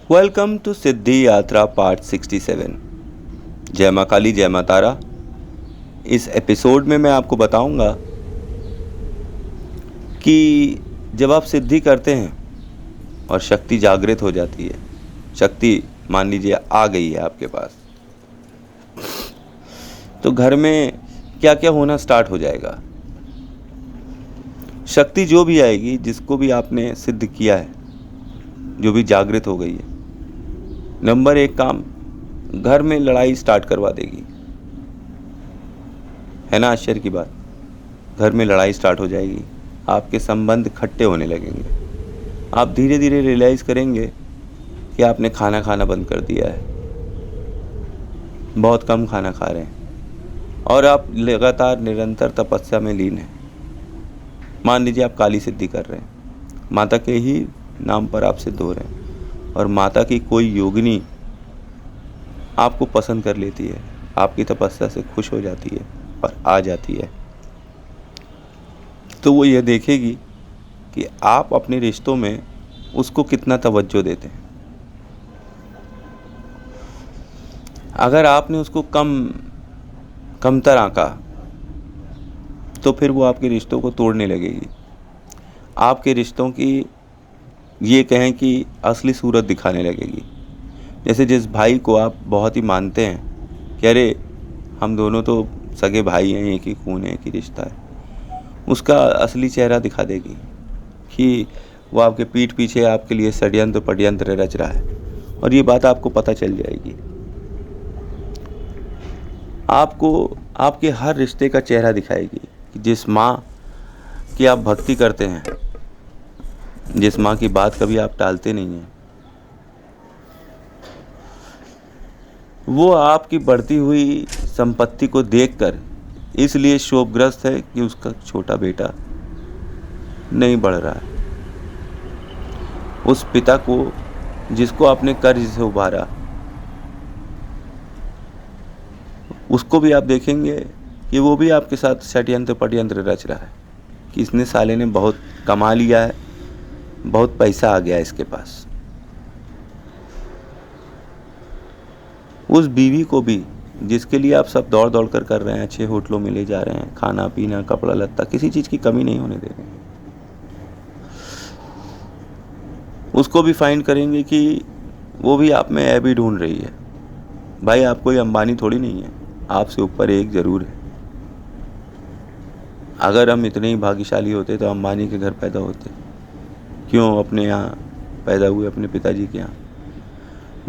Welcome to सिद्धि यात्रा part 67। जय माँ काली, जय माँ तारा। इस एपिसोड में मैं आपको बताऊंगा कि जब आप सिद्धि करते हैं और शक्ति जागृत हो जाती है, शक्ति मान लीजिए आ गई है आपके पास, तो घर में क्या क्या होना स्टार्ट हो जाएगा। शक्ति जो भी आएगी, जिसको भी आपने सिद्ध किया है, जो भी जागृत हो गई है, नंबर 1 काम, घर में लड़ाई स्टार्ट करवा देगी। है ना आश्चर्य की बात? घर में लड़ाई स्टार्ट हो जाएगी, आपके संबंध खट्टे होने लगेंगे। आप धीरे धीरे रियलाइज़ करेंगे कि आपने खाना खाना बंद कर दिया है, बहुत कम खाना खा रहे हैं और आप लगातार निरंतर तपस्या में लीन हैं। मान लीजिए आप काली सिद्धि कर रहे हैं, माता के ही नाम पर आप सिद्ध हो रहे हैं और माता की कोई योगिनी आपको पसंद कर लेती है, आपकी तपस्या से खुश हो जाती है और आ जाती है, तो वो ये देखेगी कि आप अपने रिश्तों में उसको कितना तवज्जो देते हैं। अगर आपने उसको कमतर आंका तो फिर वो आपके रिश्तों को तोड़ने लगेगी, आपके रिश्तों की ये कहें कि असली सूरत दिखाने लगेगी। जैसे जिस भाई को आप बहुत ही मानते हैं कि अरे हम दोनों तो सगे भाई हैं, एक ही खून है, एक ही रिश्ता है, उसका असली चेहरा दिखा देगी कि वो आपके पीठ पीछे आपके लिए षड्यंत्र पड्यंत्र रच रहा है, और ये बात आपको पता चल जाएगी। आपको आपके हर रिश्ते का चेहरा दिखाएगी कि जिस माँ की आप भक्ति करते हैं, जिस माँ की बात कभी आप टालते नहीं हैं, वो आपकी बढ़ती हुई संपत्ति को देखकर इसलिए शोकग्रस्त है कि उसका छोटा बेटा नहीं बढ़ रहा है। उस पिता को जिसको आपने कर्ज से उभारा, उसको भी आप देखेंगे कि वो भी आपके साथ षड्यंत्र पड्यंत्र रच रहा है कि इसने साले ने बहुत कमा लिया है, बहुत पैसा आ गया इसके पास। उस बीवी को भी जिसके लिए आप सब दौड़ दौड़ कर रहे हैं, अच्छे होटलों में ले जा रहे हैं, खाना पीना कपड़ा लत्ता, किसी चीज़ की कमी नहीं होने दे रहे हैं, उसको भी फाइंड करेंगे कि वो भी आप में ऐब ही ढूंढ रही है। भाई आप कोई अंबानी थोड़ी नहीं है, आपसे ऊपर एक ज़रूर है। अगर हम इतने ही भाग्यशाली होते तो अंबानी के घर पैदा होते, क्यों अपने यहाँ पैदा हुए, अपने पिताजी के यहाँ।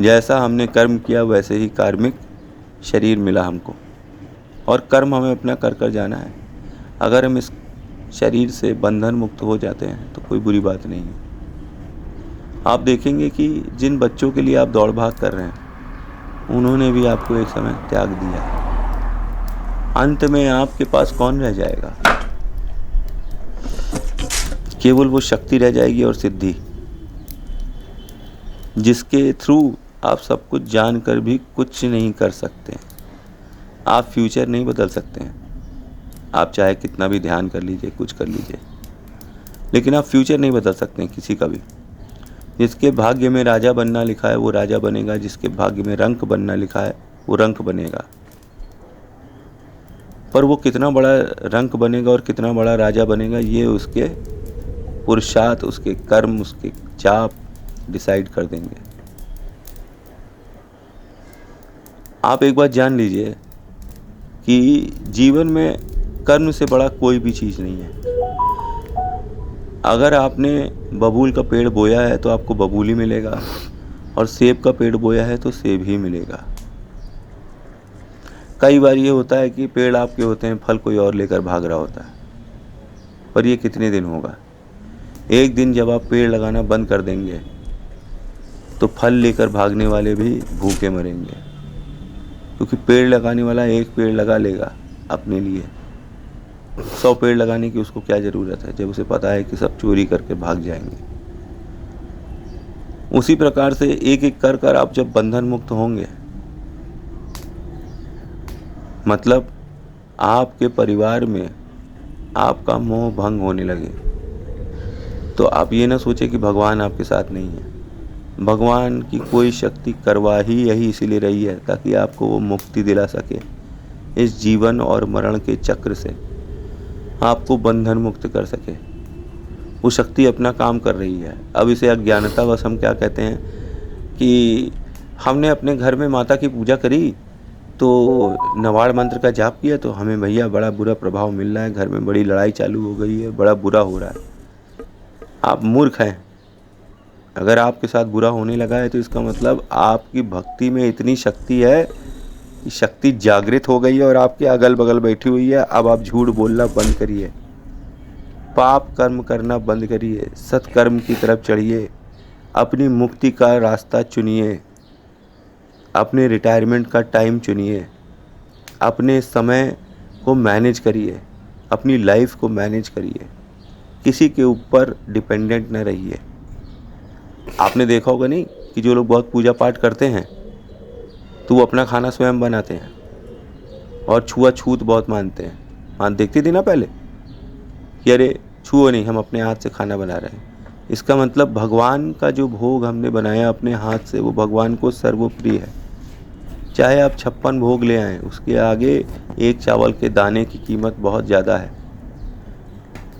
जैसा हमने कर्म किया वैसे ही कार्मिक शरीर मिला हमको, और कर्म हमें अपना कर कर जाना है। अगर हम इस शरीर से बंधन मुक्त हो जाते हैं तो कोई बुरी बात नहीं है। आप देखेंगे कि जिन बच्चों के लिए आप दौड़ भाग कर रहे हैं, उन्होंने भी आपको एक समय त्याग दिया है। अंत में आपके पास कौन रह जाएगा? केवल वो शक्ति रह जाएगी और सिद्धि, जिसके थ्रू आप सब कुछ जानकर भी कुछ नहीं कर सकते हैं। आप फ्यूचर नहीं बदल सकते हैं, आप चाहे कितना भी ध्यान कर लीजिए, कुछ कर लीजिए, लेकिन आप फ्यूचर नहीं बदल सकते हैं किसी का भी। जिसके भाग्य में राजा बनना लिखा है वो राजा बनेगा, जिसके भाग्य में रंक बनना लिखा है वो रंक बनेगा। पर वो कितना बड़ा रंक बनेगा और कितना बड़ा राजा बनेगा, ये उसके पुरुषार्थ, उसके कर्म, उसके चाप डिसाइड कर देंगे। आप एक बात जान लीजिए कि जीवन में कर्म से बड़ा कोई भी चीज़ नहीं है। अगर आपने बबूल का पेड़ बोया है तो आपको बबूल ही मिलेगा, और सेब का पेड़ बोया है तो सेब ही मिलेगा। कई बार ये होता है कि पेड़ आपके होते हैं, फल कोई और लेकर भाग रहा होता है, पर ये कितने दिन होगा? एक दिन जब आप पेड़ लगाना बंद कर देंगे तो फल लेकर भागने वाले भी भूखे मरेंगे, क्योंकि पेड़ लगाने वाला एक पेड़ लगा लेगा अपने लिए, 100 पेड़ लगाने की उसको क्या ज़रूरत है, जब उसे पता है कि सब चोरी करके भाग जाएंगे। उसी प्रकार से एक एक कर कर आप जब बंधन मुक्त होंगे, मतलब आपके परिवार में आपका मोह भंग होने लगे, तो आप ये ना सोचे कि भगवान आपके साथ नहीं है। भगवान की कोई शक्ति करवा ही यही इसीलिए रही है ताकि आपको वो मुक्ति दिला सके, इस जीवन और मरण के चक्र से आपको बंधन मुक्त कर सके। वो शक्ति अपना काम कर रही है। अब इसे अज्ञानतावश हम क्या कहते हैं कि हमने अपने घर में माता की पूजा करी तो नवाड़ मंत्र का जाप किया तो हमें भैया बड़ा बुरा प्रभाव मिल रहा है, घर में बड़ी लड़ाई चालू हो गई है, बड़ा बुरा हो रहा है। आप मूर्ख हैं। अगर आपके साथ बुरा होने लगा है तो इसका मतलब आपकी भक्ति में इतनी शक्ति है कि शक्ति जागृत हो गई है और आपके अगल बगल बैठी हुई है। अब आप झूठ बोलना बंद करिए, पाप कर्म करना बंद करिए, सत्कर्म की तरफ चढ़िए, अपनी मुक्ति का रास्ता चुनिए, अपने रिटायरमेंट का टाइम चुनिए, अपने समय को मैनेज करिए, अपनी लाइफ को मैनेज करिए, किसी के ऊपर डिपेंडेंट न रहिए। आपने देखा होगा नहीं कि जो लोग बहुत पूजा पाठ करते हैं तो वो अपना खाना स्वयं बनाते हैं और छुआछूत बहुत मानते हैं। हाँ, देखती थी ना पहले कि अरे छुओ नहीं, हम अपने हाथ से खाना बना रहे हैं। इसका मतलब भगवान का जो भोग हमने बनाया अपने हाथ से वो भगवान को सर्वप्रिय है। चाहे आप 56 भोग ले आएँ, उसके आगे एक चावल के दाने की कीमत बहुत ज़्यादा है,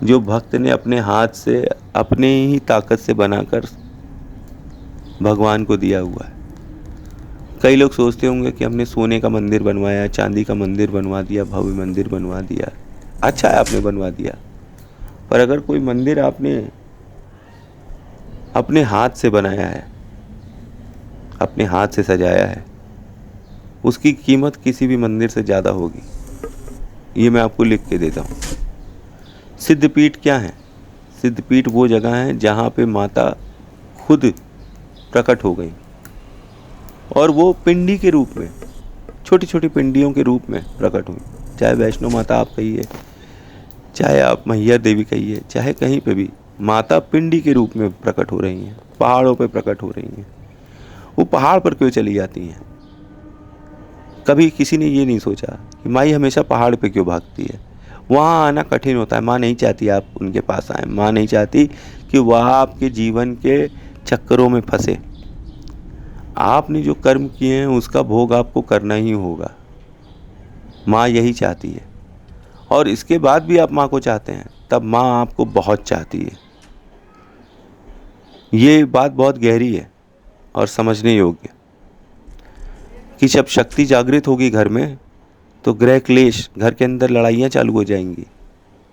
जो भक्त ने अपने हाथ से अपने ही ताकत से बनाकर भगवान को दिया हुआ है। कई लोग सोचते होंगे कि हमने सोने का मंदिर बनवाया, चांदी का मंदिर बनवा दिया, भव्य मंदिर बनवा दिया। अच्छा है आपने बनवा दिया, पर अगर कोई मंदिर आपने अपने हाथ से बनाया है, अपने हाथ से सजाया है, उसकी कीमत किसी भी मंदिर से ज़्यादा होगी। ये मैं आपको लिख के देता हूँ। सिद्धपीठ क्या है? सिद्धपीठ वो जगह है जहाँ पे माता खुद प्रकट हो गई और वो पिंडी के रूप में, छोटी छोटी पिंडियों के रूप में प्रकट हुई। चाहे वैष्णो माता आप कहिए, चाहे आप मैया देवी कहिए, चाहे कहीं पे भी माता पिंडी के रूप में प्रकट हो रही हैं, पहाड़ों पे प्रकट हो रही हैं। वो पहाड़ पर क्यों चली जाती हैं? कभी किसी ने ये नहीं सोचा कि माई हमेशा पहाड़ पे क्यों भागती है। वहाँ आना कठिन होता है। माँ नहीं चाहती आप उनके पास आएँ, माँ नहीं चाहती कि वह आपके जीवन के चक्करों में फंसे। आपने जो कर्म किए हैं उसका भोग आपको करना ही होगा। माँ यही चाहती है और इसके बाद भी आप माँ को चाहते हैं, तब माँ आपको बहुत चाहती है। ये बात बहुत गहरी है और समझने योग्य कि जब शक्ति जागृत होगी घर में तो गृह क्लेश, घर के अंदर लड़ाइयाँ चालू हो जाएंगी,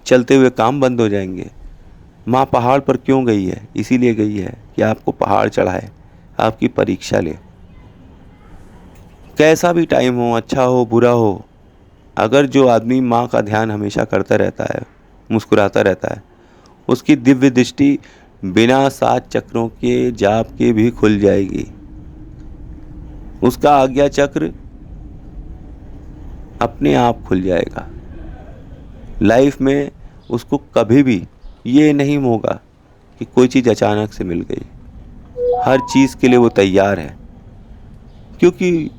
चलते हुए काम बंद हो जाएंगे। माँ पहाड़ पर क्यों गई है? इसीलिए गई है कि आपको पहाड़ चढ़ाए, आपकी परीक्षा ले। कैसा भी टाइम हो, अच्छा हो बुरा हो, अगर जो आदमी माँ का ध्यान हमेशा करता रहता है, मुस्कुराता रहता है, उसकी दिव्य दृष्टि बिना 7 चक्रों के जाप के भी खुल जाएगी। उसका आज्ञा चक्र अपने आप खुल जाएगा। लाइफ में उसको कभी भी ये नहीं होगा कि कोई चीज़ अचानक से मिल गई। हर चीज़ के लिए वो तैयार है, क्योंकि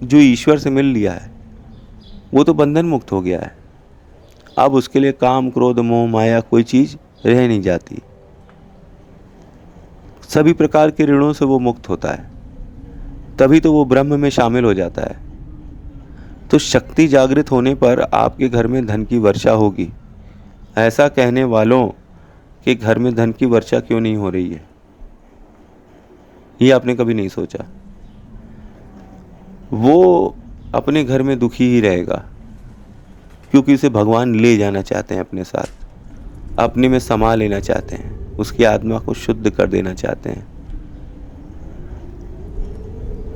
जो ईश्वर से मिल लिया है वो तो बंधन मुक्त हो गया है। अब उसके लिए काम, क्रोध, मोह, माया कोई चीज़ रह नहीं जाती। सभी प्रकार के ऋणों से वो मुक्त होता है, तभी तो वो ब्रह्म में शामिल हो जाता है। तो शक्ति जागृत होने पर आपके घर में धन की वर्षा होगी। ऐसा कहने वालों के घर में धन की वर्षा क्यों नहीं हो रही है, ये आपने कभी नहीं सोचा। वो अपने घर में दुखी ही रहेगा, क्योंकि उसे भगवान ले जाना चाहते हैं अपने साथ, अपने में समा लेना चाहते हैं, उसकी आत्मा को शुद्ध कर देना चाहते हैं।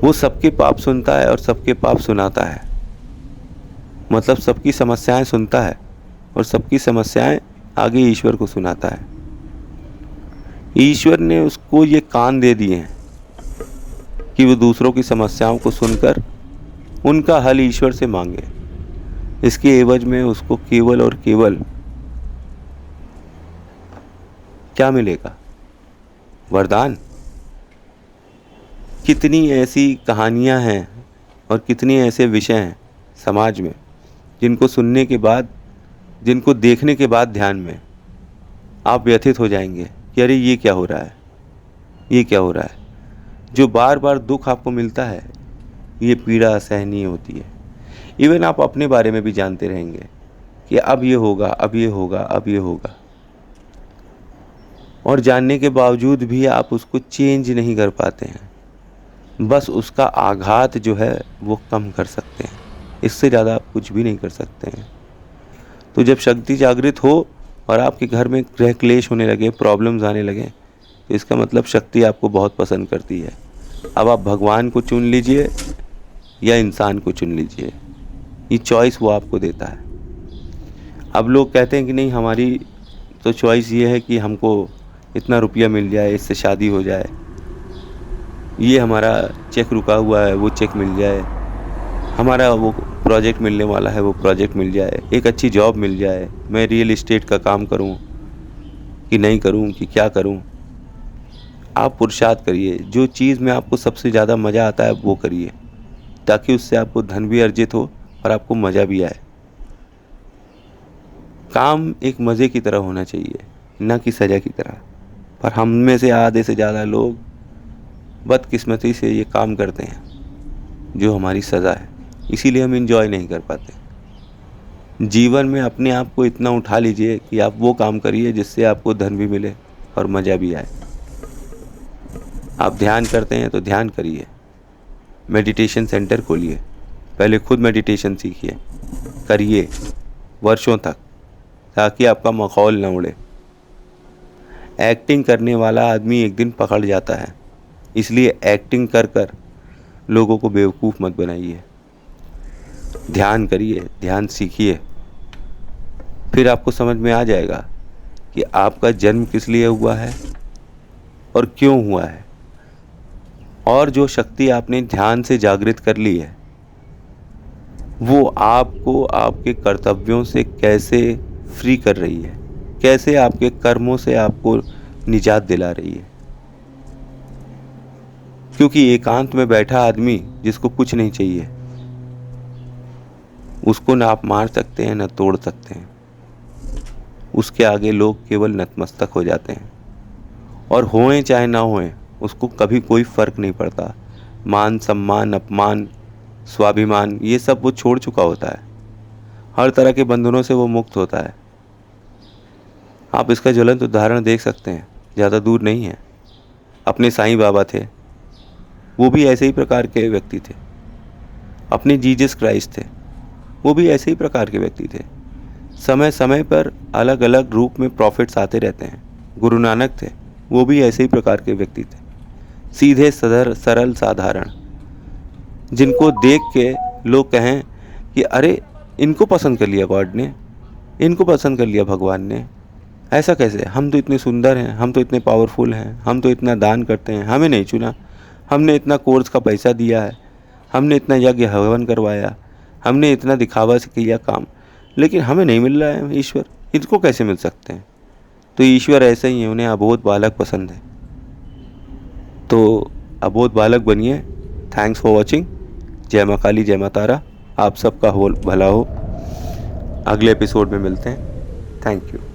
वो सबके पाप सुनता है और सबके पाप सुनाता है, मतलब सबकी समस्याएं सुनता है और सबकी समस्याएं आगे ईश्वर को सुनाता है। ईश्वर ने उसको ये कान दे दिए हैं कि वो दूसरों की समस्याओं को सुनकर उनका हल ईश्वर से मांगे। इसके एवज में उसको केवल और केवल क्या मिलेगा? वरदान। कितनी ऐसी कहानियां हैं और कितने ऐसे विषय हैं समाज में जिनको सुनने के बाद, जिनको देखने के बाद ध्यान में आप व्यथित हो जाएंगे कि अरे ये क्या हो रहा है, ये क्या हो रहा है। जो बार बार दुख आपको मिलता है, ये पीड़ा असहनीय होती है। इवन आप अपने बारे में भी जानते रहेंगे कि अब ये होगा, अब ये होगा, अब ये होगा, और जानने के बावजूद भी आप उसको चेंज नहीं कर पाते हैं। बस उसका आघात जो है वो कम कर सकते हैं, इससे ज़्यादा आप कुछ भी नहीं कर सकते हैं। तो जब शक्ति जागृत हो और आपके घर में गृह क्लेश होने लगे, प्रॉब्लम्स आने लगे, तो इसका मतलब शक्ति आपको बहुत पसंद करती है। अब आप भगवान को चुन लीजिए या इंसान को चुन लीजिए, ये चॉइस वो आपको देता है। अब लोग कहते हैं कि नहीं, हमारी तो चॉइस ये है कि हमको इतना रुपया मिल जाए, इससे शादी हो जाए, ये हमारा चेक रुका हुआ है वो चेक मिल जाए, हमारा वो प्रोजेक्ट मिलने वाला है वो प्रोजेक्ट मिल जाए, एक अच्छी जॉब मिल जाए, मैं रियल एस्टेट का काम करूं कि नहीं करूं कि क्या करूं। आप पुरुषार्थ करिए, जो चीज़ में आपको सबसे ज़्यादा मज़ा आता है वो करिए, ताकि उससे आपको धन भी अर्जित हो और आपको मज़ा भी आए। काम एक मज़े की तरह होना चाहिए, ना कि सज़ा की तरह। पर हम में से आधे से ज़्यादा लोग बदकिस्मती से ये काम करते हैं जो हमारी सज़ा है, इसीलिए हम इंजॉय नहीं कर पाते। जीवन में अपने आप को इतना उठा लीजिए कि आप वो काम करिए जिससे आपको धन भी मिले और मज़ा भी आए। आप ध्यान करते हैं तो ध्यान करिए, मेडिटेशन सेंटर खोलिए, पहले खुद मेडिटेशन सीखिए, करिए वर्षों तक, ताकि आपका माहौल न उड़े। एक्टिंग करने वाला आदमी एक दिन पकड़ जाता है, इसलिए एक्टिंग कर कर लोगों को बेवकूफ़ मत बनाइए। ध्यान करिए, ध्यान सीखिए, फिर आपको समझ में आ जाएगा कि आपका जन्म किस लिए हुआ है और क्यों हुआ है, और जो शक्ति आपने ध्यान से जागृत कर ली है वो आपको आपके कर्तव्यों से कैसे फ्री कर रही है, कैसे आपके कर्मों से आपको निजात दिला रही है। क्योंकि एकांत में बैठा आदमी जिसको कुछ नहीं चाहिए, उसको ना आप मार सकते हैं ना तोड़ सकते हैं, उसके आगे लोग केवल नतमस्तक हो जाते हैं, और होएं चाहे ना होएं उसको कभी कोई फ़र्क नहीं पड़ता। मान सम्मान अपमान स्वाभिमान ये सब वो छोड़ चुका होता है, हर तरह के बंधनों से वो मुक्त होता है। आप इसका ज्वलंत उदाहरण देख सकते हैं, ज़्यादा दूर नहीं है। अपने साईं बाबा थे, वो भी ऐसे ही प्रकार के व्यक्ति थे। अपने जीसस क्राइस्ट थे, वो भी ऐसे ही प्रकार के व्यक्ति थे। समय समय पर अलग अलग रूप में प्रॉफिट्स आते रहते हैं। गुरु नानक थे, वो भी ऐसे ही प्रकार के व्यक्ति थे, सीधे सरल साधारण, जिनको देख के लोग कहें कि अरे इनको पसंद कर लिया गॉड ने, इनको पसंद कर लिया भगवान ने, ऐसा कैसे, हम तो इतने सुंदर हैं, हम तो इतने पावरफुल हैं, हम तो इतना दान करते हैं, हमें नहीं चुना, हमने इतना कोर्स का पैसा दिया है, हमने इतना यज्ञ हवन करवाया, हमने इतना दिखावा से किया काम, लेकिन हमें नहीं मिल रहा है ईश्वर, इनको कैसे मिल सकते हैं। तो ईश्वर ऐसे ही है, उन्हें अबोध बालक पसंद है। तो अबोध बालक बनिए। Thanks for watching. जय माँ काली, जय माँ तारा। आप सबका हो भला हो। अगले एपिसोड में मिलते हैं। Thank you.